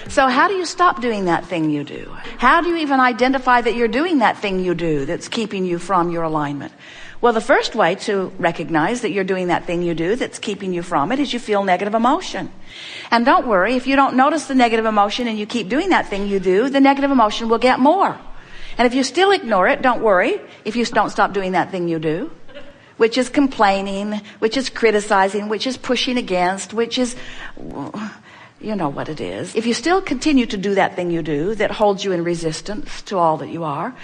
So how do you stop doing that thing you do? How do you even identify that you're doing that thing you do that's keeping you from your alignment? Well, the first way to recognize that you're doing that thing you do that's keeping you from it is you feel negative emotion. And don't worry, if you don't notice the negative emotion and you keep doing that thing you do, the negative emotion will get more. And if you still ignore it, don't worry if you don't stop doing that thing you do, which is complaining, which is criticizing, which is pushing against, which is, you know what it is. If you still continue to do that thing you do that holds you in resistance to all that you are,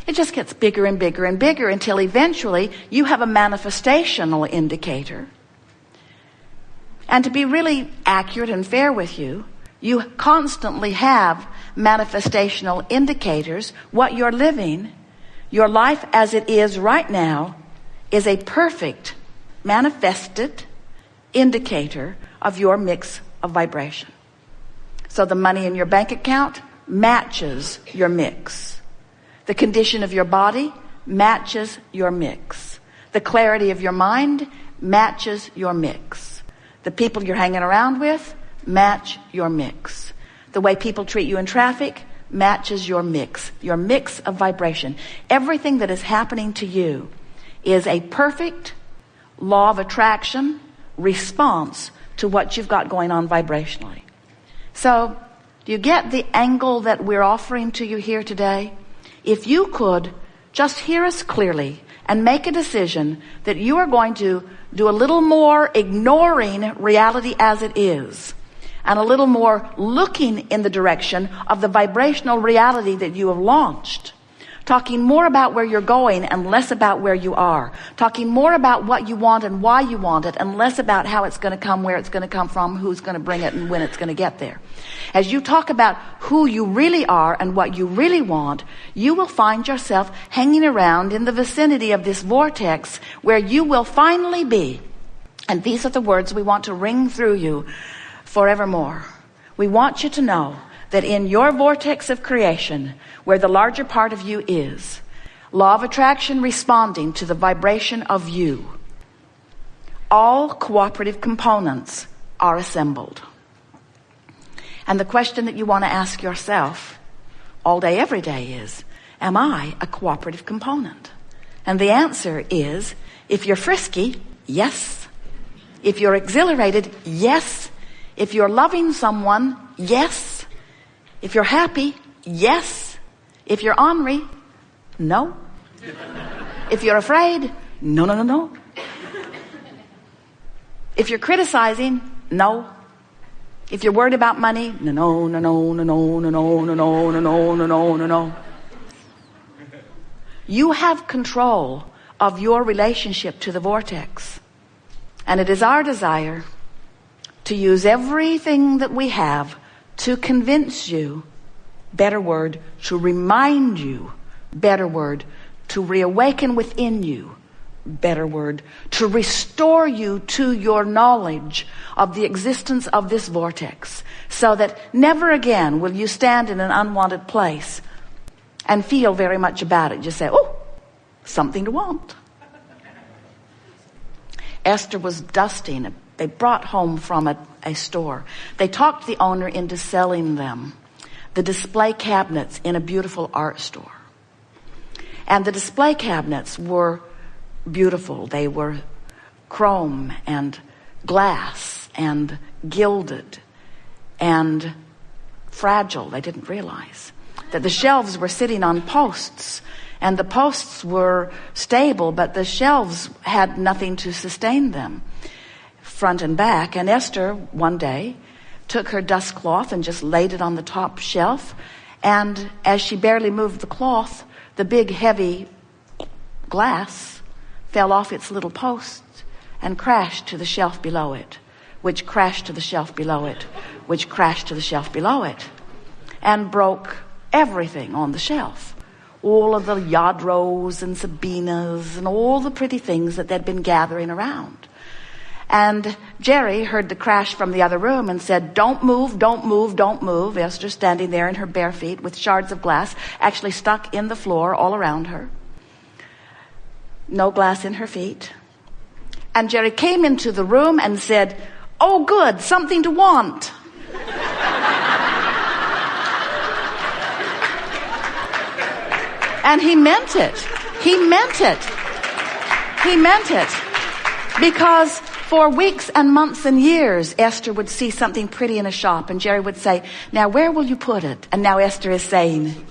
it just gets bigger and bigger and bigger until eventually you have a manifestational indicator. And to be really accurate and fair with you, you constantly have manifestational indicators. What you're living, your life as it is right now, is a perfect manifested indicator of your mix of vibration. So the money in your bank account matches your mix. The condition of your body matches your mix. The clarity of your mind matches your mix. The people you're hanging around with match your mix. The way people treat you in traffic matches your mix of vibration. Everything that is happening to you is a perfect law of attraction response to what you've got going on vibrationally. So, do you get the angle that we're offering to you here today? If you could just hear us clearly and make a decision that you are going to do a little more ignoring reality as it is, and a little more looking in the direction of the vibrational reality that you have launched. Talking more about where you're going and less about where you are. Talking more about what you want and why you want it and less about how it's going to come, where it's going to come from, who's going to bring it, and when it's going to get there. As you talk about who you really are and what you really want, you will find yourself hanging around in the vicinity of this vortex where you will finally be. And these are the words we want to ring through you forevermore. We want you to know that in your vortex of creation, where the larger part of you is, law of attraction responding to the vibration of you, all cooperative components are assembled. And the question that you want to ask yourself all day, every day is, am I a cooperative component? And the answer is, if you're frisky, yes. If you're exhilarated, yes. If you're loving someone, yes. If you're happy, yes. If you're ornery, no. If you're afraid, no, no, no, no. If you're criticizing, no. If you're worried about money, no, no, no, no, no, no, no, no, no, no, no, no, no, no, no, no. You have control of your relationship to the vortex. And it is our desire to use everything that we have to convince you, better word, to remind you, better word, to reawaken within you, better word, to restore you to your knowledge of the existence of this vortex, so that never again will you stand in an unwanted place and feel very much about it. Just say, oh, something to want. Esther was dusting. They brought home from a store. They talked the owner into selling them the display cabinets in a beautiful art store. And the display cabinets were beautiful. They were chrome and glass and gilded and fragile. They didn't realize that the shelves were sitting on posts, and the posts were stable, but the shelves had nothing to sustain them, front and back. And Esther, one day, took her dust cloth and just laid it on the top shelf. And as she barely moved the cloth, the big, heavy glass fell off its little post and crashed to the shelf below it, which crashed to the shelf below it, which crashed to the shelf below it, and broke everything on the shelf. All of the Yadros and Sabinas and all the pretty things that they'd been gathering around. And Jerry heard the crash from the other room and said, don't move, don't move, don't move. Esther standing there in her bare feet with shards of glass actually stuck in the floor all around her. No glass in her feet. And Jerry came into the room and said, oh good, something to want. And he meant it. He meant it. He meant it. Because for weeks and months and years, Esther would see something pretty in a shop and Jerry would say, now where will you put it? And now Esther is saying,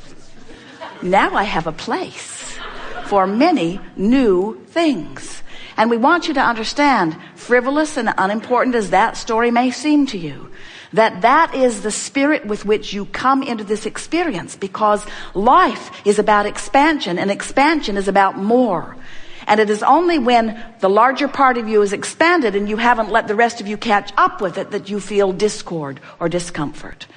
now I have a place for many new things. And we want you to understand, frivolous and unimportant as that story may seem to you, that is the spirit with which you come into this experience, because life is about expansion and expansion is about more. And it is only when the larger part of you is expanded and you haven't let the rest of you catch up with it that you feel discord or discomfort.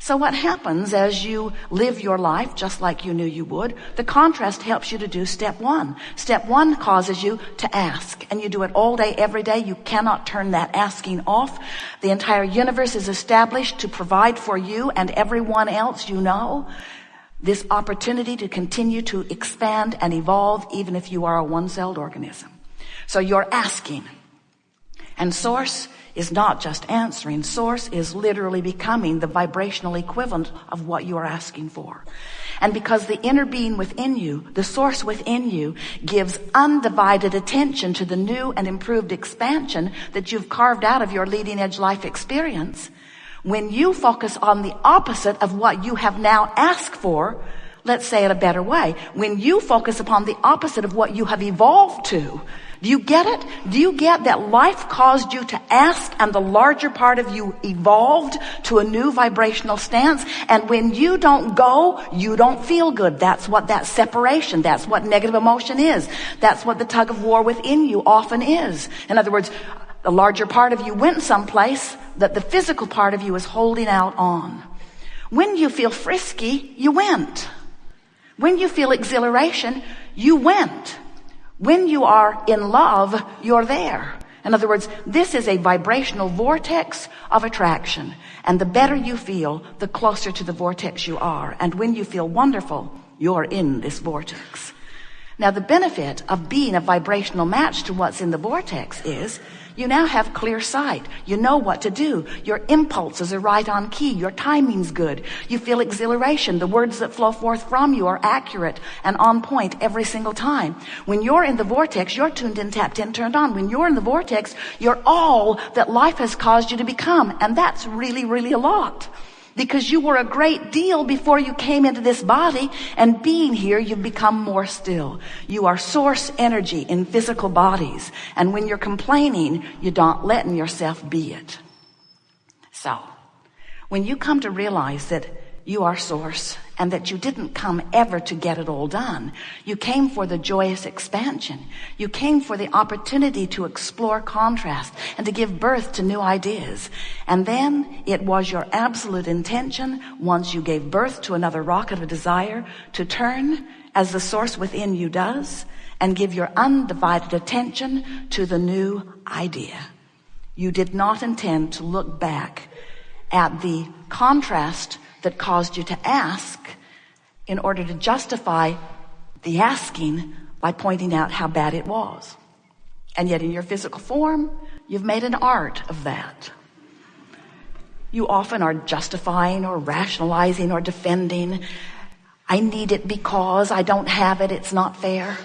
So what happens as you live your life just like you knew you would? The contrast helps you to do step one. Step one causes you to ask, and you do it all day, every day. You cannot turn that asking off. The entire universe is established to provide for you and everyone else you know this opportunity to continue to expand and evolve, even if you are a one-celled organism. So you're asking. And Source is not just answering. Source is literally becoming the vibrational equivalent of what you are asking for. And because the inner being within you, the Source within you, gives undivided attention to the new and improved expansion that you've carved out of your leading edge life experience, when you focus on the opposite of what you have now asked for, let's say it a better way, when you focus upon the opposite of what you have evolved to, do you get it? Do you get that life caused you to ask and the larger part of you evolved to a new vibrational stance? And when you don't go, you don't feel good. That's what that separation, that's what negative emotion is. That's what the tug of war within you often is. In other words, the larger part of you went someplace that the physical part of you is holding out on. When you feel frisky, you went. When you feel exhilaration, you went. When you are in love, you're there. In other words, this is a vibrational vortex of attraction. And the better you feel, the closer to the vortex you are. And when you feel wonderful, you're in this vortex. Now, the benefit of being a vibrational match to what's in the vortex is you now have clear sight. You know what to do. Your impulses are right on key. Your timing's good. You feel exhilaration. The words that flow forth from you are accurate and on point every single time. When you're in the vortex, you're tuned in, tapped in, turned on. When you're in the vortex, you're all that life has caused you to become. And that's really, really a lot. Because you were a great deal before you came into this body, and being here, you've become more still. You are source energy in physical bodies. And when you're complaining, you're not letting yourself be it. So, when you come to realize that you are source and that you didn't come ever to get it all done, you came for the joyous expansion. You came for the opportunity to explore contrast and to give birth to new ideas. And then it was your absolute intention, once you gave birth to another rocket of desire, to turn as the source within you does and give your undivided attention to the new idea. You did not intend to look back at the contrast that caused you to ask in order to justify the asking by pointing out how bad it was. And yet in your physical form, you've made an art of that. You often are justifying or rationalizing or defending. I need it because I don't have it. It's not fair.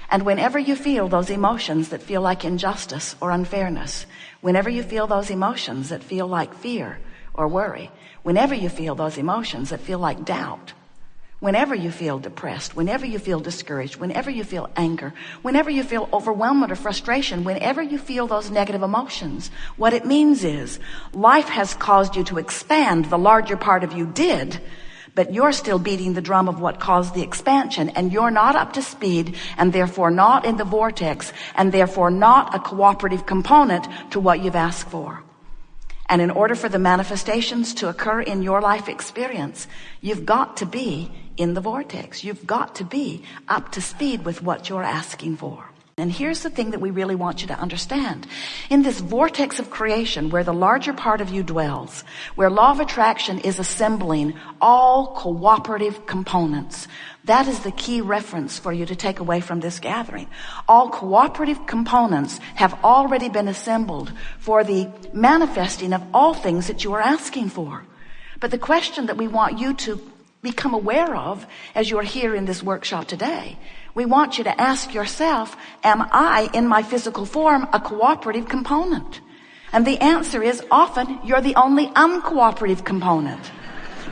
And whenever you feel those emotions that feel like injustice or unfairness, whenever you feel those emotions that feel like fear or worry, whenever you feel those emotions that feel like doubt, whenever you feel depressed, whenever you feel discouraged, whenever you feel anger, whenever you feel overwhelmed or frustration, whenever you feel those negative emotions, what it means is life has caused you to expand. The larger part of you did, but you're still beating the drum of what caused the expansion, and you're not up to speed, and therefore not in the vortex, and therefore not a cooperative component to what you've asked for. And in order for the manifestations to occur in your life experience, you've got to be in the vortex. You've got to be up to speed with what you're asking for. And here's the thing that we really want you to understand. In this vortex of creation where the larger part of you dwells, where law of attraction is assembling all cooperative components, that is the key reference for you to take away from this gathering. All cooperative components have already been assembled for the manifesting of all things that you are asking for. But the question that we want you to become aware of as you're here in this workshop today, we want you to ask yourself, am I in my physical form a cooperative component? And the answer is often you're the only uncooperative component.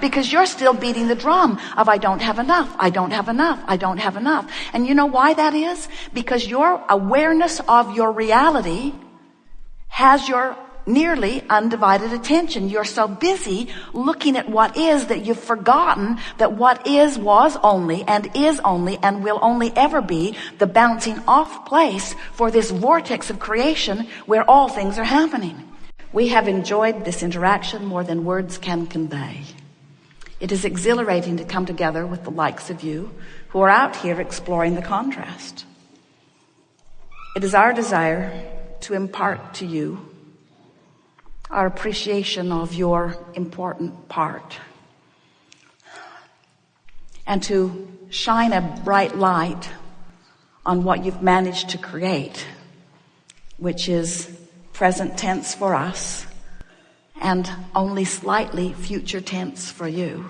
Because you're still beating the drum of I don't have enough, I don't have enough, I don't have enough. And you know why that is? Because your awareness of your reality has your nearly undivided attention. You're so busy looking at what is that you've forgotten that what is was only and will only ever be the bouncing off place for this vortex of creation where all things are happening. We have enjoyed this interaction more than words can convey. It is exhilarating to come together with the likes of you who are out here exploring the contrast. It is our desire to impart to you our appreciation of your important part and to shine a bright light on what you've managed to create, which is present tense for us and only slightly future tense for you.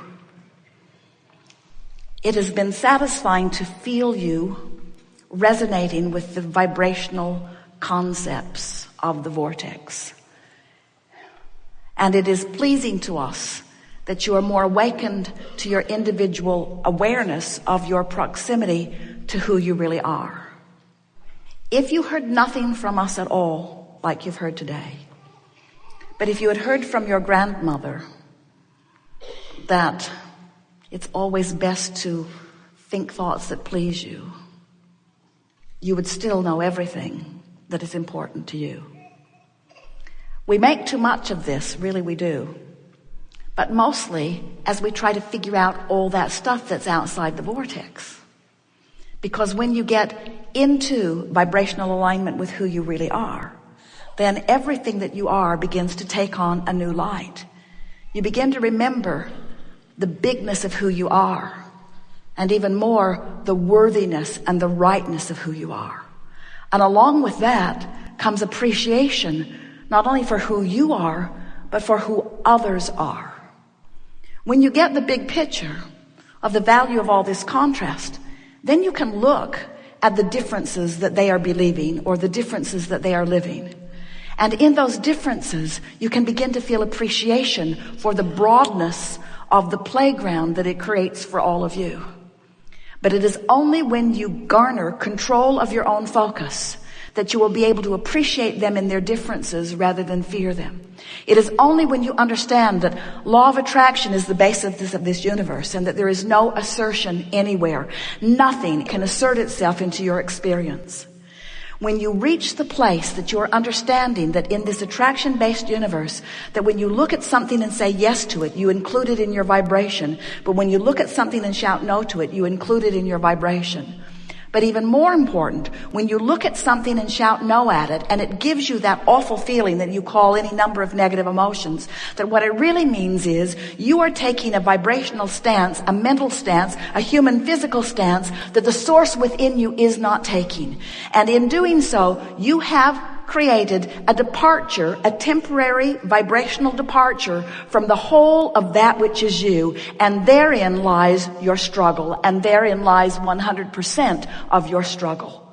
It has been satisfying to feel you resonating with the vibrational concepts of the vortex. And it is pleasing to us that you are more awakened to your individual awareness of your proximity to who you really are. If you heard nothing from us at all, like you've heard today, but if you had heard from your grandmother that it's always best to think thoughts that please you, you would still know everything that is important to you. We make too much of this, really we do. But mostly as we try to figure out all that stuff that's outside the vortex. Because when you get into vibrational alignment with who you really are, then everything that you are begins to take on a new light. You begin to remember the bigness of who you are, and even more, the worthiness and the rightness of who you are. And along with that comes appreciation, not only for who you are, but for who others are. When you get the big picture of the value of all this contrast, then you can look at the differences that they are believing or the differences that they are living. And in those differences, you can begin to feel appreciation for the broadness of the playground that it creates for all of you. But it is only when you garner control of your own focus that you will be able to appreciate them in their differences rather than fear them. It is only when you understand that law of attraction is the basis of this universe and that there is no assertion anywhere. Nothing can assert itself into your experience. When you reach the place that you're understanding that in this attraction-based universe, that when you look at something and say yes to it, you include it in your vibration. But when you look at something and shout no to it, you include it in your vibration. But even more important, when you look at something and shout no at it, and it gives you that awful feeling that you call any number of negative emotions, that what it really means is you are taking a vibrational stance, a mental stance, a human physical stance that the source within you is not taking. And in doing so, you have created a departure, a temporary vibrational departure from the whole of that which is you. And therein lies your struggle. And therein lies 100% of your struggle.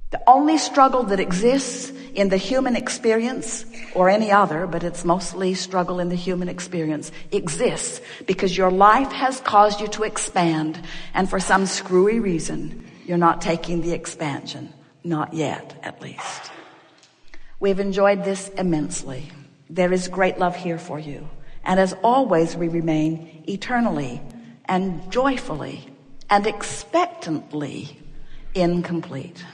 The only struggle that exists in the human experience, or any other, but it's mostly struggle in the human experience, exists because your life has caused you to expand. And for some screwy reason, you're not taking the expansion. Not yet, at least. We've enjoyed this immensely. There is great love here for you. And as always, we remain eternally and joyfully and expectantly incomplete.